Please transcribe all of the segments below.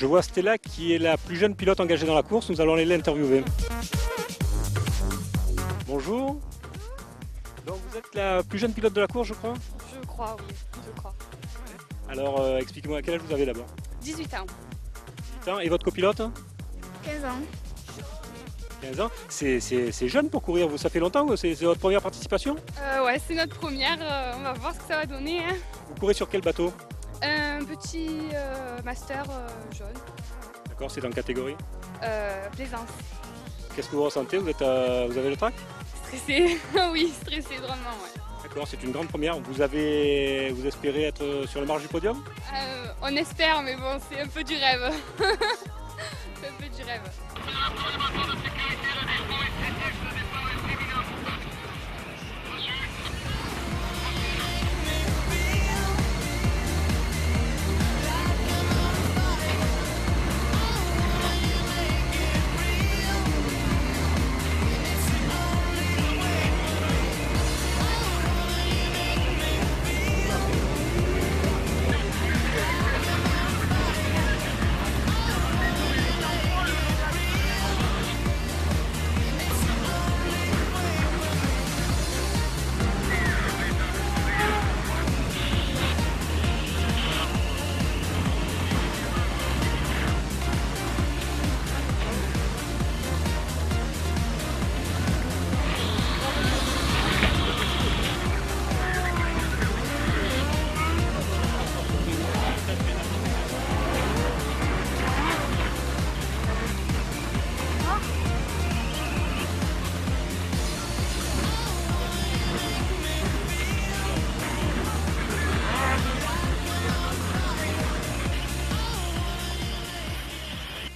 Je vois Stella qui est la plus jeune pilote engagée dans la course. Nous allons aller l'interviewer. Bonjour. Donc vous êtes la plus jeune pilote de la course, je crois? Je crois, oui, je crois. Alors expliquez-moi, quel âge vous avez d'abord? 18 ans. 18 ans. Et votre copilote? 15 ans. 15 ans. C'est jeune pour courir. Ça fait longtemps que c'est votre première participation? Ouais, c'est notre première. On va voir ce que ça va donner. Hein. Vous courez sur quel bateau? Un petit master jaune. D'accord, c'est dans quelle catégorie? Plaisance. Qu'est-ce que vous ressentez? Vous avez le trac? Stressé. Oui, stressé drôlement, ouais. D'accord, c'est une grande première. Vous espérez être sur la marge du podium? On espère, mais bon, c'est un peu du rêve. C'est un peu du rêve.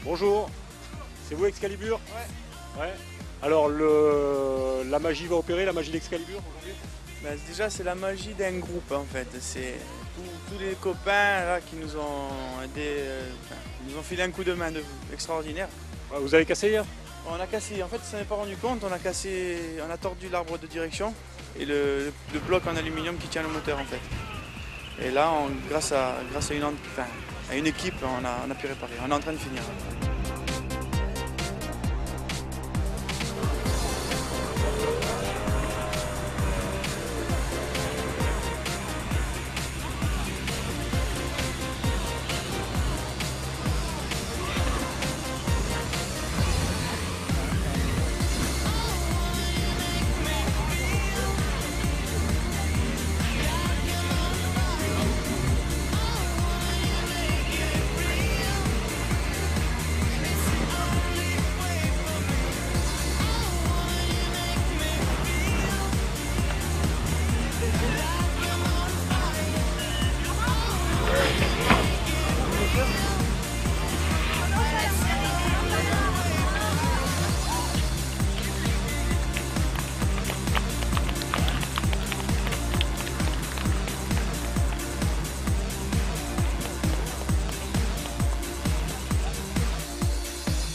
Bonjour, c'est vous Excalibur? Ouais. Alors la magie va opérer, la magie d'Excalibur aujourd'hui? Déjà c'est la magie d'un groupe en fait, c'est tous les copains là, qui nous ont aidé, qui nous ont filé un coup de main extraordinaire. Vous avez cassé hier? On a cassé, en fait on s'en est pas rendu compte, on a tordu l'arbre de direction et le bloc en aluminium qui tient le moteur en fait. Et là grâce à une équipe on a pu réparer, on est en train de finir.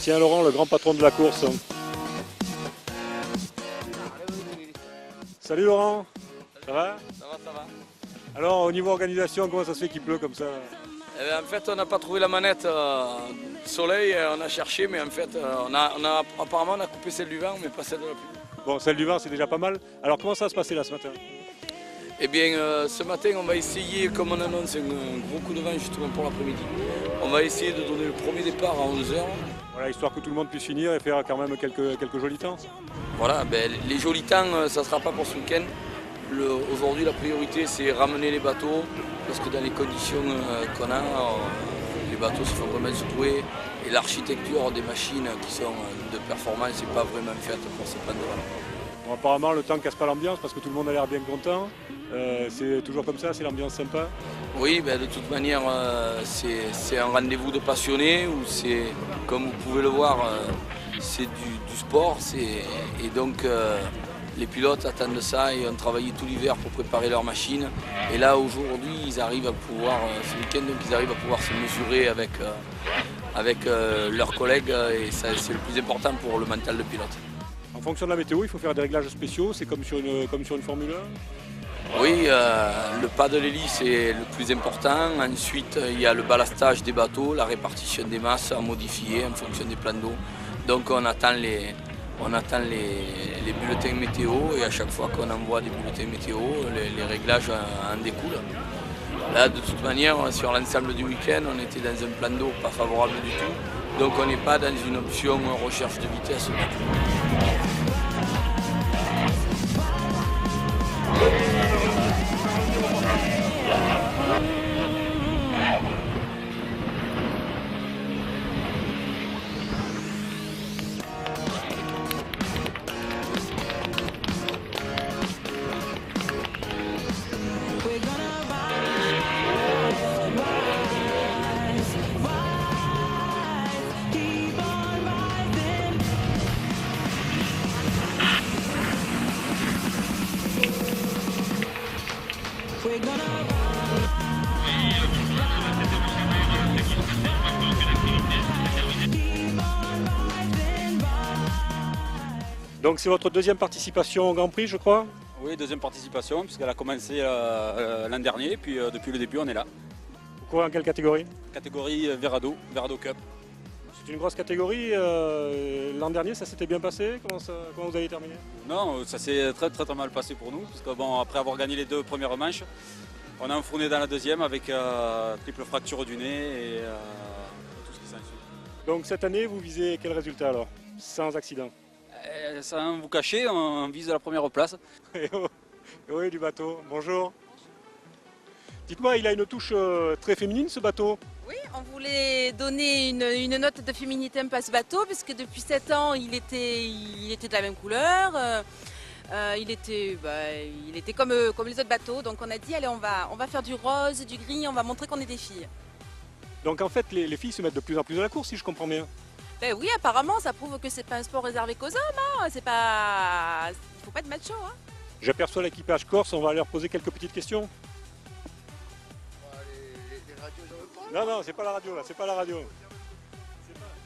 Tiens Laurent, le grand patron de la course. Salut Laurent, ça va? Ça va. Alors au niveau organisation, comment ça se fait qu'il pleut comme ça? Eh bien, en fait, on n'a pas trouvé la manette soleil, on a cherché, mais en fait, apparemment on a coupé celle du vent, mais pas celle de la pluie. Bon, celle du vent c'est déjà pas mal. Alors comment ça va se passer là ce matin? Eh bien, ce matin, on va essayer, comme on annonce un gros coup de vent justement pour l'après-midi, on va essayer de donner le premier départ à 11h. Voilà, histoire que tout le monde puisse finir et faire quand même quelques jolis temps. Voilà, les jolis temps, ça ne sera pas pour ce week-end. Aujourd'hui, la priorité, c'est ramener les bateaux, parce que dans les conditions qu'on a, les bateaux se font vraiment secouer, et l'architecture des machines qui sont de performance n'est pas vraiment faite pour se prendre devant. Bon, apparemment, le temps ne casse pas l'ambiance parce que tout le monde a l'air bien content. C'est toujours comme ça, c'est l'ambiance sympa. Oui, de toute manière, c'est un rendez-vous de passionnés où c'est, comme vous pouvez le voir, c'est du sport. Et donc, les pilotes attendent ça et ont travaillé tout l'hiver pour préparer leur machine. Et là, aujourd'hui, ils arrivent à pouvoir, ce week-end, donc ils arrivent à pouvoir se mesurer avec leurs collègues et c'est le plus important pour le mental de pilote. En fonction de la météo, il faut faire des réglages spéciaux, c'est comme sur une Formule 1? Oui, le pas de l'hélice est le plus important. Ensuite, il y a le ballastage des bateaux, la répartition des masses à modifier en fonction des plans d'eau. Donc on attend les bulletins météo et à chaque fois qu'on envoie des bulletins météo, les réglages en découlent. Là, de toute manière, sur l'ensemble du week-end, on était dans un plan d'eau pas favorable du tout. Donc on n'est pas dans une option recherche de vitesse du tout. Donc c'est votre deuxième participation au Grand Prix, je crois? Oui, deuxième participation, puisqu'elle a commencé l'an dernier, puis depuis le début on est là. Vous courez en quelle catégorie? Catégorie Verado Cup. C'est une grosse catégorie. L'an dernier, ça s'était bien passé? Comment vous avez terminé? Non, ça s'est très mal passé pour nous, parce que bon, après avoir gagné les 2 premières manches, on a enfourné dans la deuxième avec triple fracture du nez et tout ce qui s'ensuit. Donc cette année, vous visez quel résultat alors? Sans accident? Sans vous cacher, on vise la première place. Oui, du bateau. Bonjour. Dites-moi, il a une touche très féminine ce bateau? Oui, on voulait donner une note de féminité à ce bateau, puisque depuis 7 ans, il était de la même couleur. Il était comme les autres bateaux. Donc on a dit, allez, on va faire du rose, du gris, on va montrer qu'on est des filles. Donc en fait, les filles se mettent de plus en plus à la course, si je comprends bien. Ben oui, apparemment, ça prouve que c'est pas un sport réservé qu'aux hommes. Hein. Il faut pas être macho. Hein. J'aperçois l'équipage corse, on va leur poser quelques petites questions. Non, c'est pas la radio là, c'est pas la radio.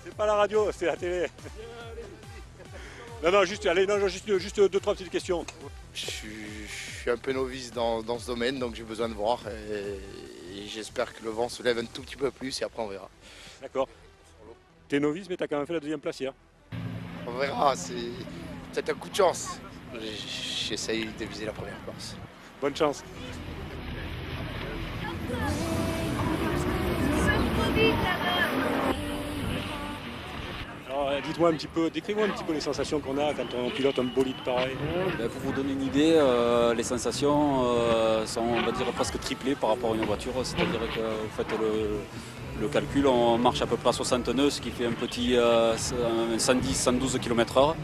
C'est pas la radio, c'est la télé. Juste 2-3 petites questions. Je suis un peu novice dans ce domaine, donc j'ai besoin de voir. Et j'espère que le vent se lève un tout petit peu plus et après on verra. D'accord. T'es novice, mais t'as quand même fait la deuxième place hier. On verra, c'est peut-être un coup de chance. J'essaye de viser la première place. Bonne chance. Alors dites-moi un petit peu, décrivez-moi un petit peu les sensations qu'on a quand on pilote un bolide pareil. Pour vous donner une idée, les sensations sont, on va dire, presque triplées par rapport à une voiture. C'est-à-dire que vous faites le calcul, on marche à peu près à 60 nœuds, ce qui fait un petit 110-112 km/h.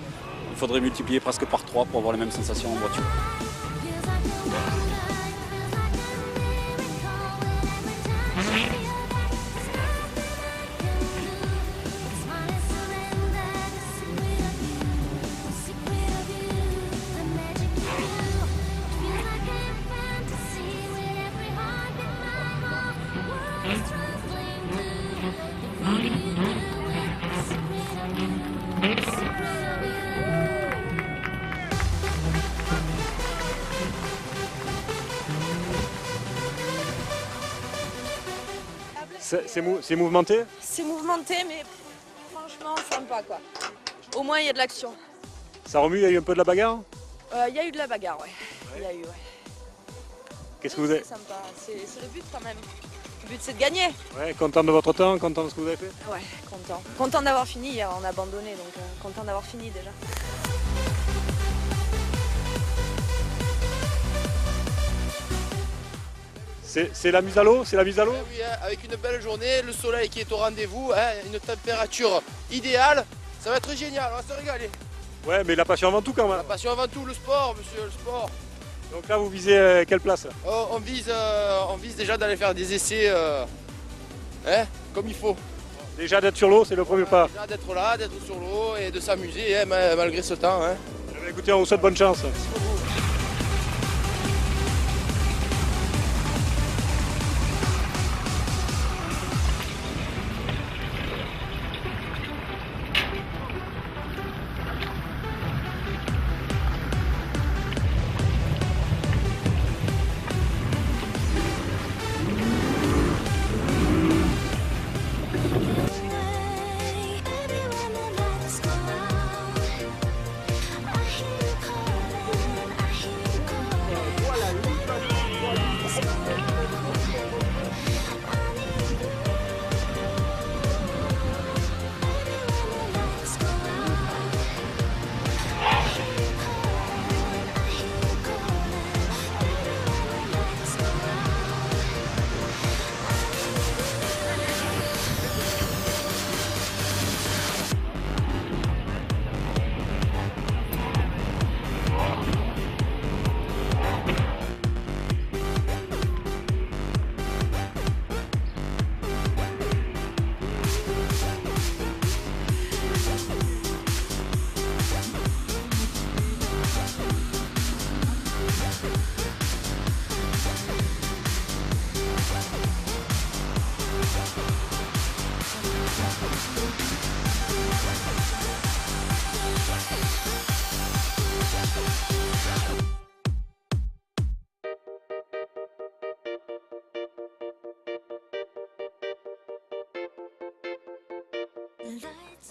Il faudrait multiplier presque par 3 pour avoir les mêmes sensations en voiture. C'est mouvementé? C'est mouvementé, mais franchement, sympa quoi. Au moins, il y a de l'action. Ça remue, il y a eu un peu de la bagarre? Il y a eu de la bagarre, ouais. Il y a eu, ouais. Qu'est-ce que vous avez? C'est sympa, c'est le but quand même. Le but, c'est de gagner. Ouais, content de votre temps, content de ce que vous avez fait? Ouais, content. Content d'avoir fini. Hier, on a abandonné, donc content d'avoir fini déjà. C'est la mise à l'eau? C'est la mise à l'eau? Oui, avec une belle journée, le soleil qui est au rendez-vous, une température idéale, ça va être génial, on va se régaler. Ouais, mais la passion avant tout quand même. La passion avant tout, le sport, monsieur, le sport. Donc là, vous visez quelle place? On vise déjà d'aller faire des essais comme il faut. Déjà d'être sur l'eau, c'est le premier pas. Déjà d'être là, d'être sur l'eau et de s'amuser malgré ce temps. Eh bien, écoutez, on vous souhaite bonne chance.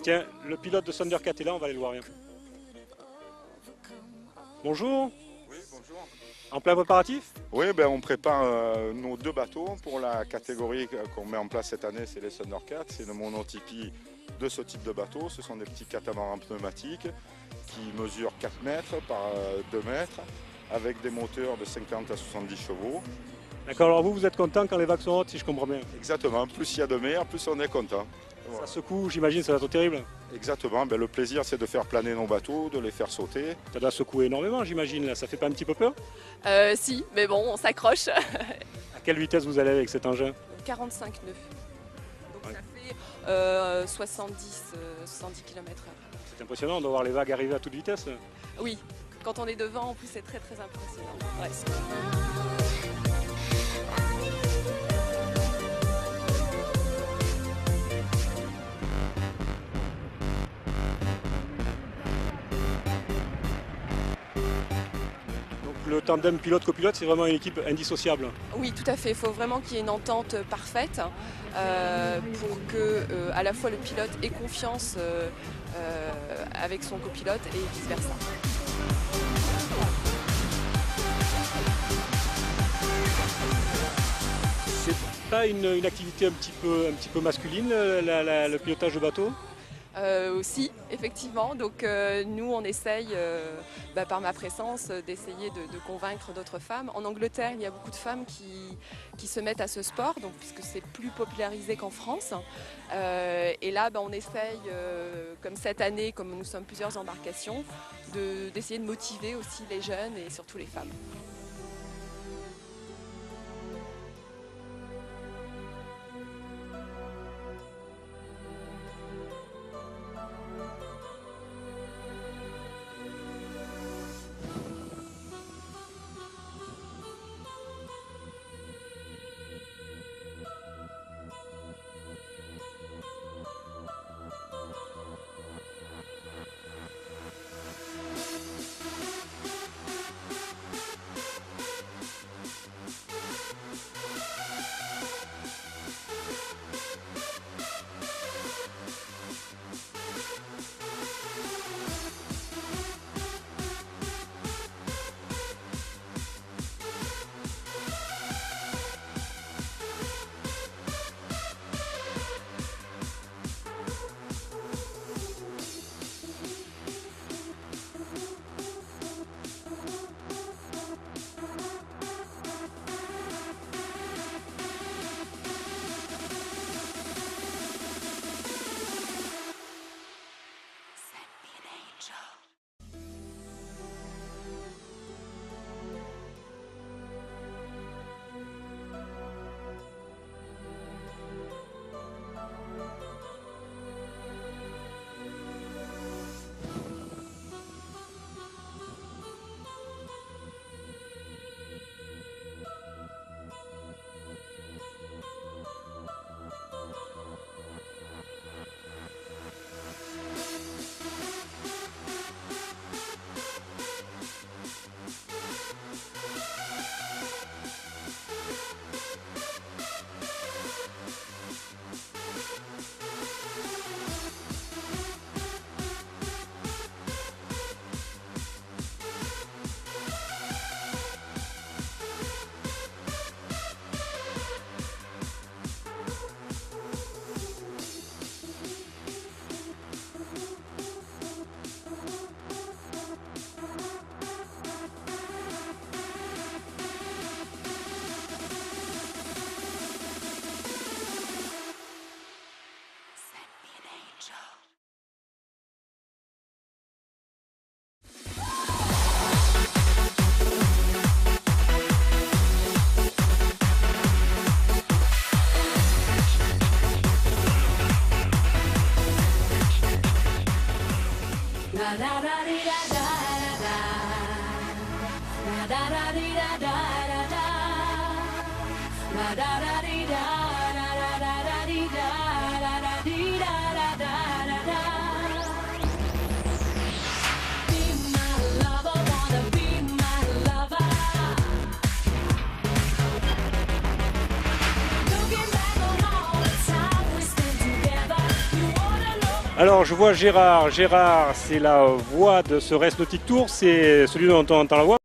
Tiens, le pilote de Thundercat est là, on va aller le voir. Viens. Bonjour. Oui, bonjour. En plein préparatif? Oui, on prépare nos 2 bateaux pour la catégorie qu'on met en place cette année, c'est les Thundercat. C'est le monotypie de ce type de bateau. Ce sont des petits catamarans pneumatiques qui mesurent 4 mètres par 2 mètres avec des moteurs de 50 à 70 chevaux. D'accord, alors vous êtes content quand les vagues sont hautes, si je comprends bien? Exactement, plus il y a de mer, plus on est content. Ça secoue, j'imagine, ça va être terrible. Exactement, le plaisir c'est de faire planer nos bateaux, de les faire sauter. Ça doit secouer énormément, j'imagine, là. Ça fait pas un petit peu peur? Si, mais bon, on s'accroche. À quelle vitesse vous allez avec cet engin? 45 nœuds. Donc Ouais. ça fait 70 km/h. C'est impressionnant de voir les vagues arriver à toute vitesse. Oui, quand on est devant, en plus, c'est très très impressionnant. Ouais. Donc le tandem pilote-copilote, c'est vraiment une équipe indissociable. Oui, tout à fait. Il faut vraiment qu'il y ait une entente parfaite pour que à la fois le pilote ait confiance avec son copilote et vice-versa. C'est pas une activité un petit peu masculine, le pilotage de bateau? Aussi, effectivement. Donc nous, on essaye, par ma présence, d'essayer de convaincre d'autres femmes. En Angleterre, il y a beaucoup de femmes qui se mettent à ce sport, donc, puisque c'est plus popularisé qu'en France. Et là, on essaye, comme cette année, comme nous sommes plusieurs embarcations, d'essayer de motiver aussi les jeunes et surtout les femmes. Alors je vois Gérard. Gérard, c'est la voix de ce Race Nautique Tour, c'est celui dont on entend la voix.